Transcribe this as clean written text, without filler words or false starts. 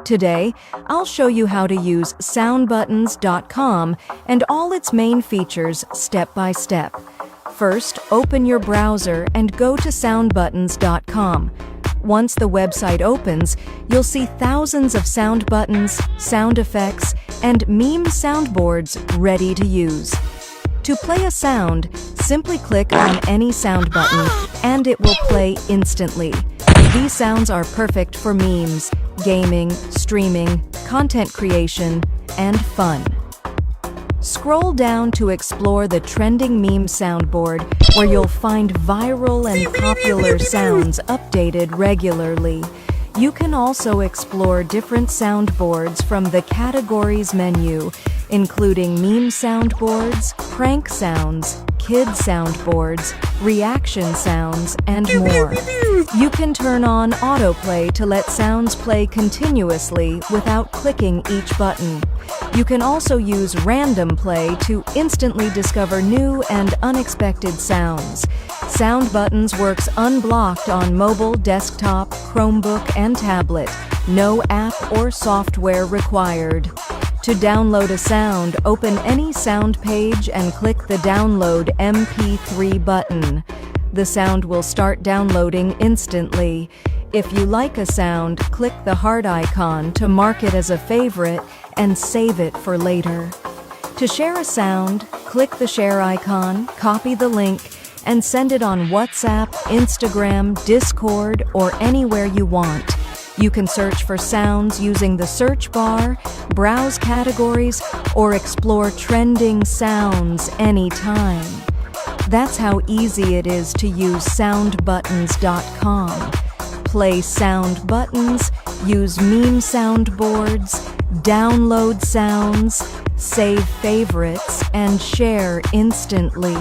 Today, I'll show you how to use soundbuttons.com and all its main features step by step. First, open your browser and go to soundbuttons.com. Once the website opens, you'll see thousands of sound buttons, sound effects, and meme soundboards ready to use. To play a sound, simply click on any sound button and it will play instantly. These sounds are perfect for memes, gaming, streaming, content creation, and fun. Scroll down to explore the trending meme soundboard, where you'll find viral and popular sounds updated regularly. You can also explore different soundboards from the categories menu, including meme soundboards, prank sounds, kid soundboards, reaction sounds, and more. You can turn on autoplay to let sounds play continuously without clicking each button. You can also use random play to instantly discover new and unexpected sounds. Sound Buttons works unblocked on mobile, desktop, Chromebook, and tablet. No app or software required. To download a sound, open any sound page and click the Download MP3 button. The sound will start downloading instantly. If you like a sound, click the heart icon to mark it as a favorite and save it for later. To share a sound, click the share icon, copy the link, and send it on WhatsApp, Instagram, Discord, or anywhere you want. You can search for sounds using the search bar, browse categories, or explore trending sounds anytime. That's how easy it is to use soundbuttons.com. Play sound buttons, use meme soundboards, download sounds, save favorites, and share instantly.